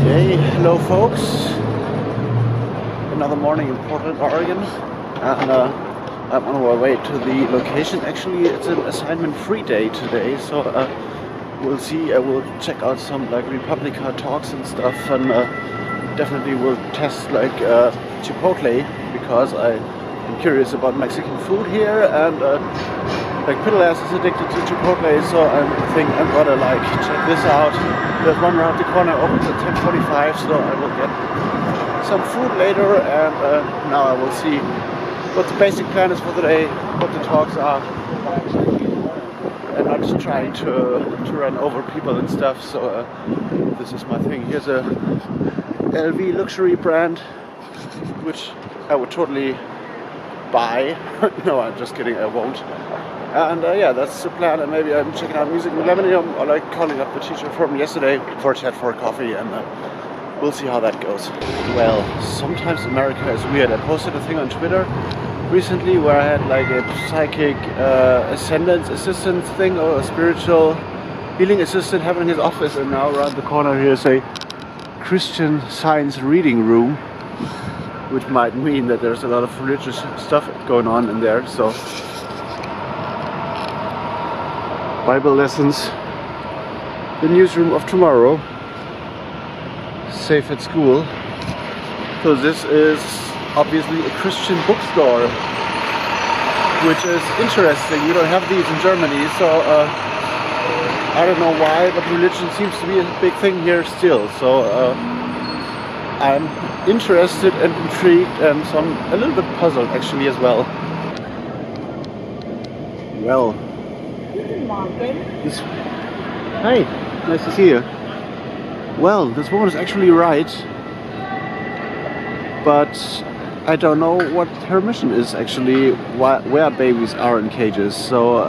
Okay, hello folks. Another morning in Portland, Oregon, and I'm on my way to the location. Actually, it's an assignment-free day today, so we'll see. I will check out some like Republica talks and stuff, and definitely will test like Chipotle because I'm curious about Mexican food here, and like Piddle-ass is addicted to Chipotle, so I think I'm gonna like check this out. There's one around the corner, opens at 10:45, so I will get some food later, and now I will see what the basic plan is for the day, what the talks are, and not just trying to run over people and stuff. So this is my thing. Here's a LV luxury brand, which I would totally buy. No, I'm just kidding, I won't. And yeah, that's the plan. And maybe I'm checking out Music Millennium or like calling up the teacher from yesterday for a chat for a coffee, and we'll see how that goes. Well, sometimes America is weird. I posted a thing on Twitter recently where I had like a psychic ascendance assistant thing, or a spiritual healing assistant having his office, and now around the corner here is a Christian Science reading room, which might mean that there's a lot of religious stuff going on in there. So Bible lessons, the newsroom of tomorrow, safe at school. So this is obviously a Christian bookstore, which is interesting. We don't have these in Germany, so I don't know why, but religion seems to be a big thing here still. So I'm interested and intrigued, and so I'm a little bit puzzled actually as well. Well, hi, nice to see you. Well, this woman is actually right, but I don't know what her mission is actually, where babies are in cages. So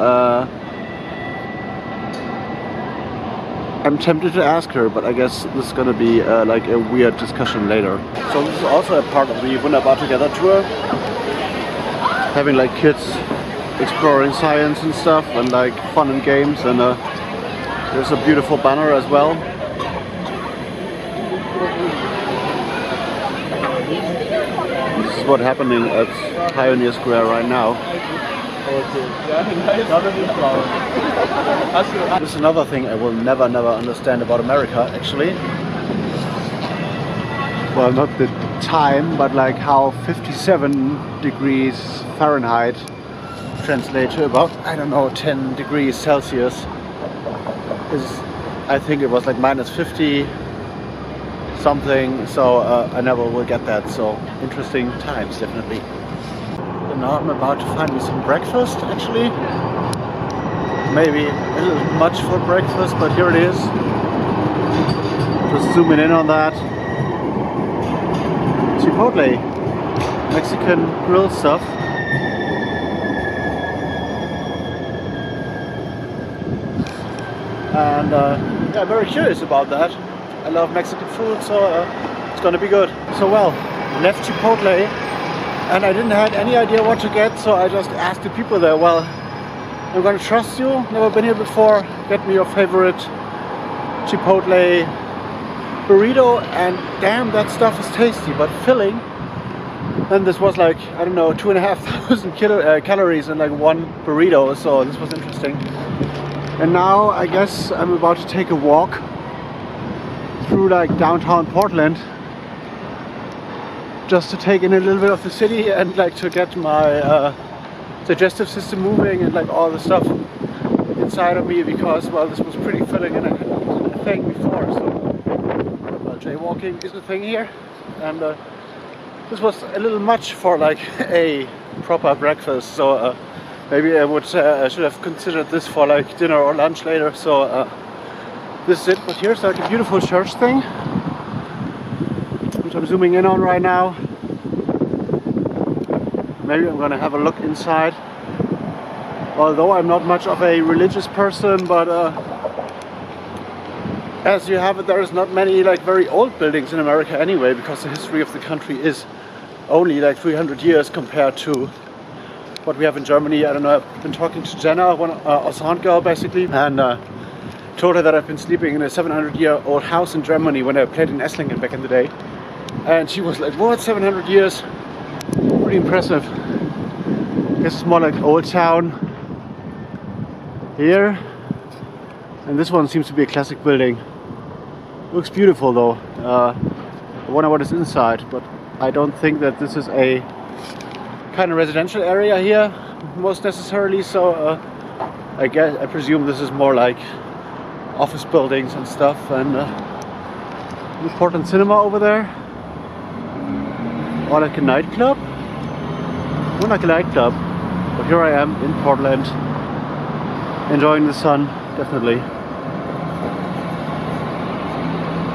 I'm tempted to ask her, but I guess this is gonna be like a weird discussion later. So this is also a part of the Wunderbar Together tour, having like kids exploring science and stuff, and like fun and games, and there's a beautiful banner as well. This is what's happening at Pioneer Square right now. This is another thing I will never understand about America actually. Well, not the time, but like how 57 degrees Fahrenheit translate to about, I don't know, 10 degrees Celsius is, I think it was like minus 50 something, so I never will get that. So interesting times, definitely. And now I'm about to find me some breakfast actually. Maybe a little much for breakfast, but here it is. Just zooming in on that. Chipotle, Mexican grill stuff. And yeah, I'm very curious about that. I love Mexican food, so it's gonna be good. So well, left Chipotle, and I didn't have any idea what to get, so I just asked the people there, well, I'm gonna trust you, never been here before, get me your favorite Chipotle burrito, and damn, that stuff is tasty, but filling. And this was like, I don't know, 2,500 calories in like one burrito, so this was interesting. And now I guess I'm about to take a walk through like downtown Portland, just to take in a little bit of the city and like to get my digestive system moving and like all the stuff inside of me, because well, this was pretty filling and I couldn't eat a thing before. So well, jaywalking is a thing here, and this was a little much for like a proper breakfast. So maybe I should have considered this for like dinner or lunch later. So this is it. But here's like a beautiful church thing, which I'm zooming in on right now. Maybe I'm gonna have a look inside. Although I'm not much of a religious person, but as you have it, there is not many like very old buildings in America anyway, because the history of the country is only like 300 years compared to what we have in Germany. I don't know, I've been talking to Jenna, a sound girl basically, and told her that I've been sleeping in a 700-year-old house in Germany when I played in Esslingen back in the day. And she was like, what, 700 years? Pretty impressive. This is more like Old Town here. And this one seems to be a classic building. Looks beautiful though. I wonder what is inside, but I don't think that this is a kind of residential area here, most necessarily. So I presume this is more like office buildings and stuff. And the Portland Cinema over there, or like a nightclub. More like a nightclub. But here I am in Portland, enjoying the sun, definitely.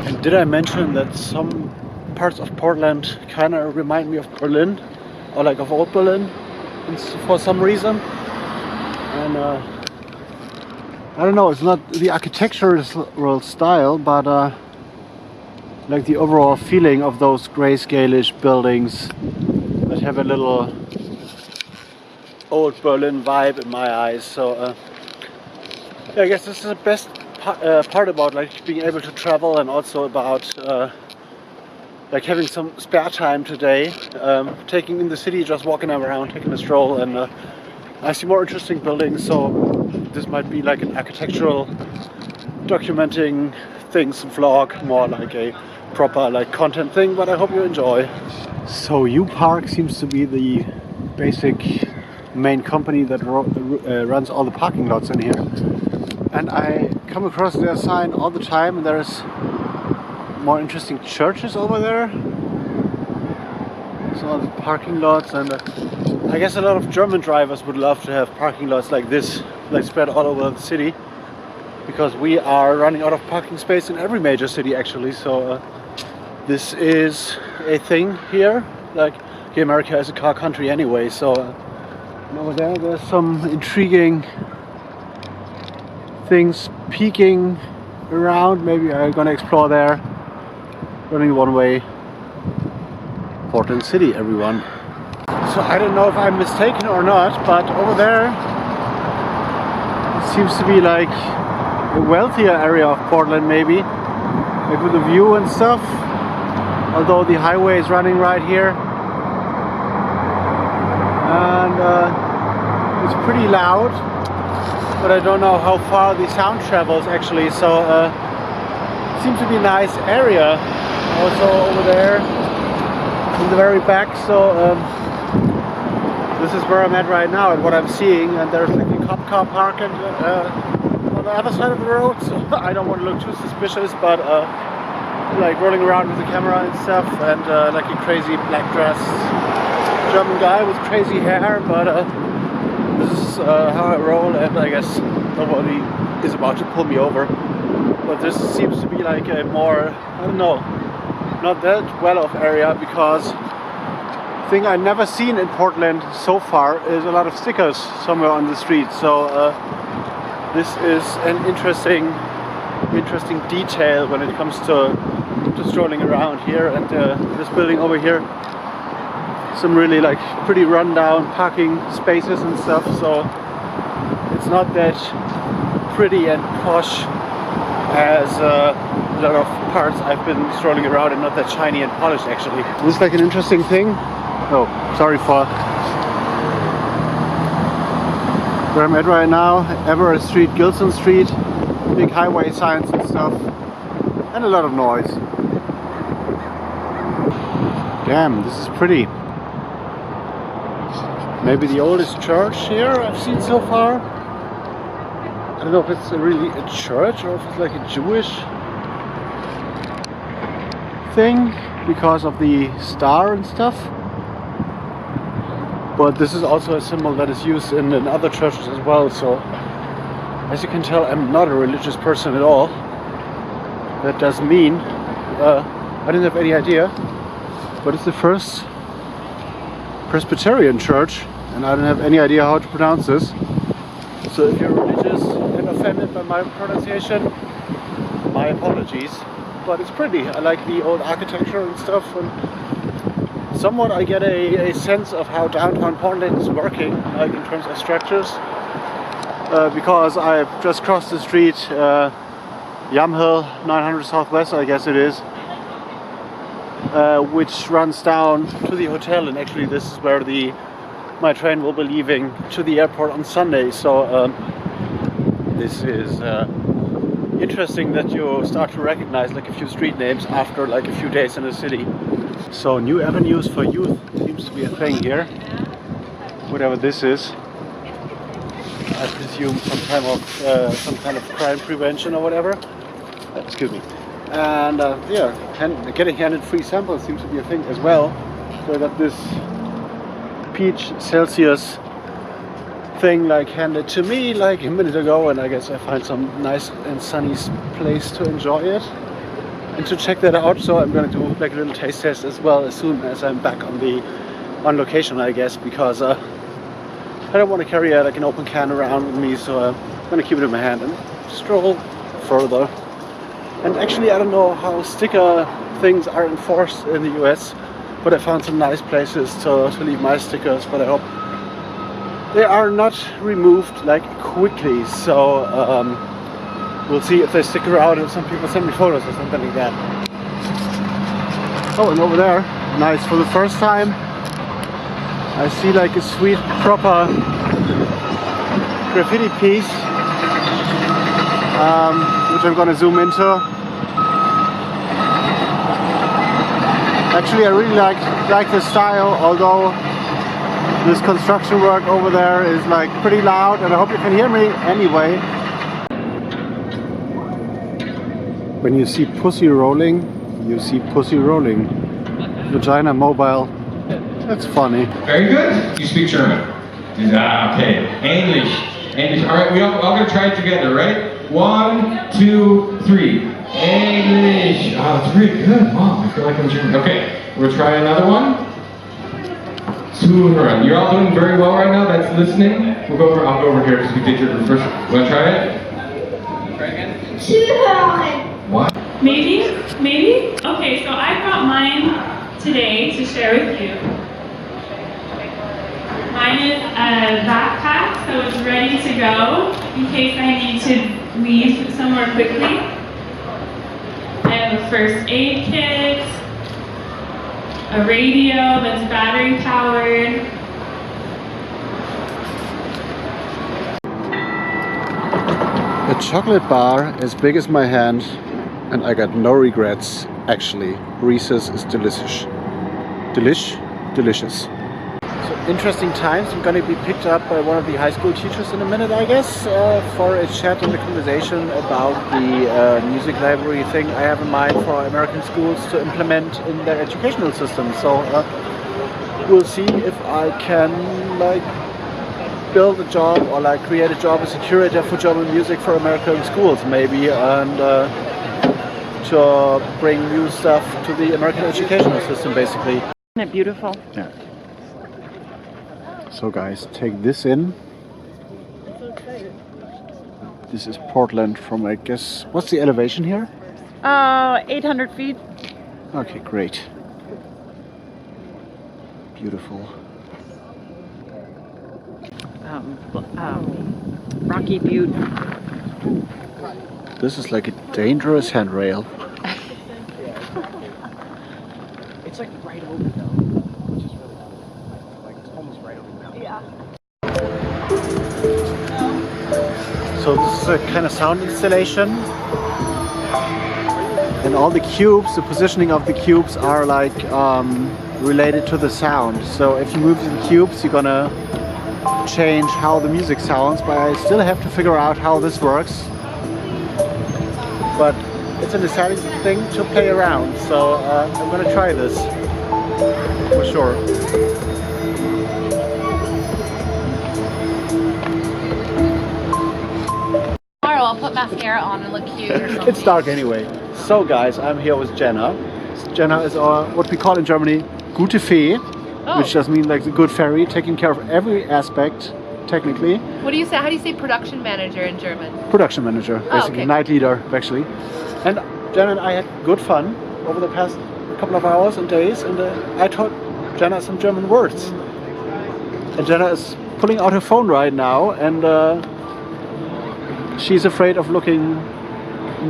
And did I mention that some parts of Portland kind of remind me of Berlin, or like of old Berlin, for some reason? And I don't know, it's not the architectural style, but like the overall feeling of those grayscale-ish buildings that have a little old Berlin vibe in my eyes. So yeah, I guess this is the best part about like being able to travel, and also about like having some spare time today, taking in the city, just walking around, taking a stroll, and I see more interesting buildings. So this might be like an architectural documenting things vlog, more like a proper like content thing, but I hope you enjoy. So U-Park seems to be the basic main company that runs all the parking lots in here. And I come across their sign all the time, and there's more interesting churches over there. So all the parking lots, and I guess a lot of German drivers would love to have parking lots like this, like spread all over the city, because we are running out of parking space in every major city actually. So this is a thing here. Like here, America is a car country anyway. So and over there's some intriguing things peeking around. Maybe I'm gonna explore there. Running one way. Portland City, everyone. So I don't know if I'm mistaken or not, but over there it seems to be like a wealthier area of Portland, maybe, like with a view and stuff. Although the highway is running right here, and it's pretty loud. But I don't know how far the sound travels actually. So it seems to be a nice area. Also over there in the very back. So this is where I'm at right now and what I'm seeing. And there's like a cop car park and on the other side of the road. So I don't want to look too suspicious, but like rolling around with the camera and stuff, and like a crazy black dressed German guy with crazy hair. But this is how I roll, and I guess nobody is about to pull me over. But this seems to be like a more, I don't know, not that well-off area, because the thing I've never seen in Portland so far is a lot of stickers somewhere on the street. So this is an interesting detail when it comes to strolling around here. And this building over here, some really like pretty rundown parking spaces and stuff, so it's not that pretty and posh as a lot of parts I've been strolling around, and not that shiny and polished actually. This is like an interesting thing. Oh, sorry for where I'm at right now. Everett Street, Gilson Street, big highway signs and stuff, and a lot of noise. Damn, this is pretty. Maybe the oldest church here I've seen so far. I don't know if it's really a church or if it's like a Jewish thing because of the star and stuff. But this is also a symbol that is used in other churches as well. So as you can tell, I'm not a religious person at all. That does mean I didn't have any idea, but it's the first Presbyterian church, and I don't have any idea how to pronounce this. So if you're religious and offended by my pronunciation, my apologies. But it's pretty. I like the old architecture and stuff, and somewhat I get a sense of how downtown Portland is working, like in terms of structures, because I've just crossed the street Yamhill 900 Southwest, I guess it is, which runs down to the hotel, and actually this is where my train will be leaving to the airport on Sunday. So this is interesting that you start to recognize like a few street names after like a few days in the city. So new avenues for youth seems to be a thing here, whatever this is. I presume some kind of crime prevention or whatever. Excuse me. And yeah, getting handed free samples seems to be a thing as well. So I got this peach Celsius thing like handed to me like a minute ago, and I guess I find some nice and sunny place to enjoy it and to check that out. So I'm going to do like a little taste test as well as soon as I'm back on location, I guess, because I don't want to carry like an open can around with me, so I'm going to keep it in my hand and stroll further. And actually, I don't know how sticker things are enforced in the US, but I found some nice places to leave my stickers, but I hope they are not removed like quickly. So we'll see if they stick around, and some people send me photos or something like that. Oh, and over there, nice, for the first time I see like a sweet proper graffiti piece, which I'm gonna zoom into. Actually, I really like the style, although this construction work over there is like pretty loud, and I hope you can hear me anyway. When you see pussy rolling, you see pussy rolling. Vagina mobile. That's funny. Very good. You speak German. Okay. English. English. All right. All gonna try it together, right? 1, 2, 3. English. Oh, that's pretty good. Wow, I feel like I'm German. Okay. We'll try another one. Zuhören. You're all doing very well right now. That's listening. I'll go over here because we did your first. Wanna try it? Try again. Zuhören. What? Maybe? Okay, so I brought mine today to share with you. Mine is a backpack, so it's ready to go in case I need to leave somewhere quickly. I have a first aid kit, a radio that's battery powered. A chocolate bar as big as my hand, and I got no regrets. Actually, Reese's is delicious. Delicious. So interesting times. I'm going to be picked up by one of the high school teachers in a minute, I guess, for a chat and a conversation about the music library thing I have in mind for American schools to implement in their educational system. So we'll see if I can like build a job or like create a job as a curator for German music for American schools, maybe, and to bring new stuff to the American educational system, basically. Isn't it beautiful? Yeah. So guys, take this in. This is Portland from, I guess, what's the elevation here? 800 feet. Okay, great. Beautiful. Rocky Butte. This is like a dangerous handrail. It's like right over though, which is really cool. Like it's almost right over now. Yeah. So this is a kind of sound installation. And all the cubes, the positioning of the cubes are like related to the sound. So if you move the cubes, you're gonna change how the music sounds, but I still have to figure out how this works. But it's an exciting thing to play around, so I'm gonna try this for sure. Tomorrow I'll put mascara on and look cute or something. It's dark anyway. So guys, I'm here with Jenna. Jenna is our, what we call in Germany, gute Fee, which just means like the good fairy, taking care of every aspect, technically. What do you say? How do you say production manager in German? Production manager, basically, okay. night leader, actually. And Jenna and I had good fun over the past couple of hours and days, and I taught Jenna some German words. And Jenna is pulling out her phone right now, and she's afraid of looking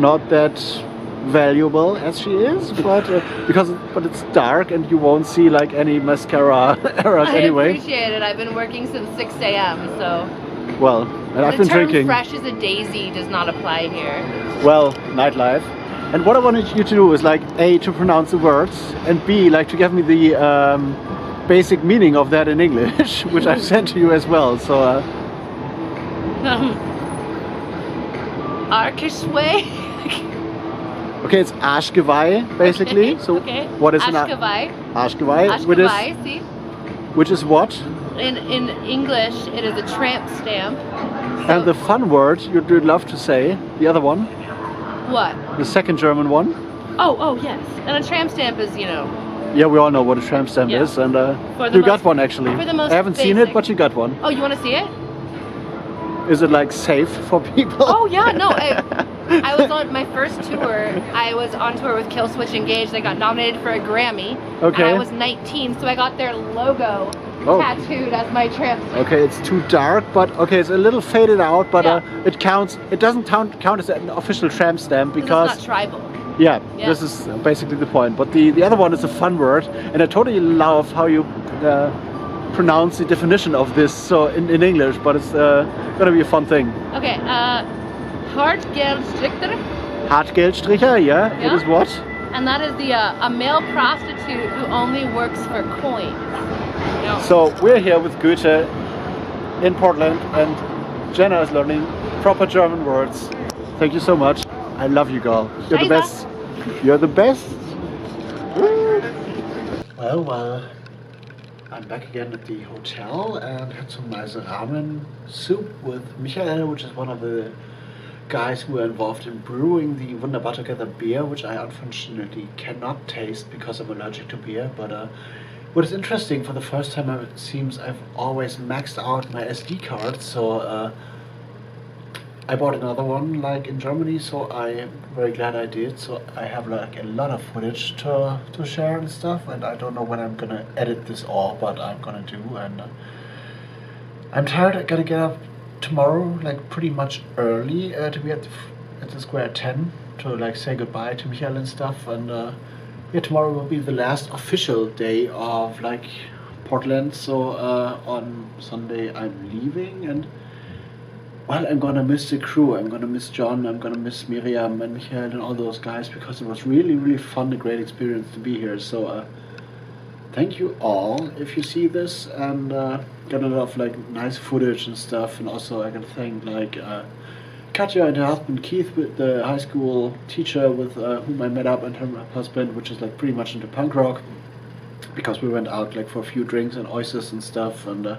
not that valuable as she is, but but it's dark and you won't see like any mascara errors anyway. I appreciate it. I've been working since 6 a.m. so. Well, and I've been The term drinking. fresh as a daisy does not apply here. Well, nightlife. And what I wanted you to do is like A, to pronounce the words, and B, like to give me the basic meaning of that in English, which I've sent to you as well. So. Arkishway. Okay, it's Arschgeweih, basically. Okay, So okay. what is Arschgeweih. Arschgeweih? Arschgeweih, see? Which is what? In English, it is a tramp stamp. And the fun word you'd love to say, the other one, What? the second German one. Oh, yes. And a tramp stamp is, you know, Yeah, we all know what a tramp stamp Yeah. is, and For the you got most- one actually. for the most I haven't seen it, basic. but you got one. oh, you want to see it? Is it like safe for people? Oh, yeah, no. I was on my first tour. I was on tour with Kill Switch Engage. I got nominated for a Grammy. Okay. And I was 19, so I got their logo Oh. tattooed as my tramp stamp. Okay, it's too dark, but okay, it's a little faded out, but Yeah. it counts. It doesn't count as an official tramp stamp because It's not tribal. yeah, Yeah. this is basically the point. But the other one is a fun word, and I totally love how you pronounce the definition of this so in English. But it's gonna be a fun thing. Okay, Hartgeldstrichter, Hartgeldstricher, yeah, it Yeah. is what? and that is a male prostitute who only works for coins. No. So we're here with Goethe in Portland, and Jenna is learning proper German words. Thank you so much. I love you, girl. You're the Scheiße. best. You're the best. Well, I'm back again at the hotel and had some nice ramen soup with Michael, which is one of the guys who are involved in brewing the Wunderbar Together beer, which I unfortunately cannot taste because I'm allergic to beer. But what is interesting, for the first time it seems I've always maxed out my SD card, so I bought another one like in Germany, so I'm very glad I did. So I have like a lot of footage to share and stuff, and I don't know when I'm gonna edit this all, but I'm gonna do. And I'm tired. I gotta get up tomorrow like pretty much early to be at the square at 10 to like say goodbye to Michael and stuff. And yeah, tomorrow will be the last official day of like Portland. So on Sunday I'm leaving, and well, I'm gonna miss the crew. I'm gonna miss John. I'm gonna miss Miriam and Michael and all those guys, because it was really, really fun, a great experience to be here. So thank you all if you see this, and got a lot of like nice footage and stuff. And also I gotta thank like Katja and her husband Keith, with the high school teacher with whom I met up, and her husband, which is like pretty much into punk rock, because we went out like for a few drinks and oysters and stuff. And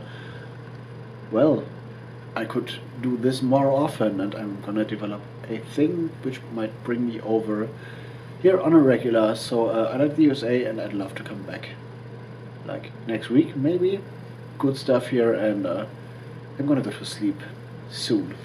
well, I could do this more often, and I'm gonna develop a thing which might bring me over here on a regular. So I like the USA, and I'd love to come back like next week maybe. Good stuff here, and I'm gonna go to sleep soon.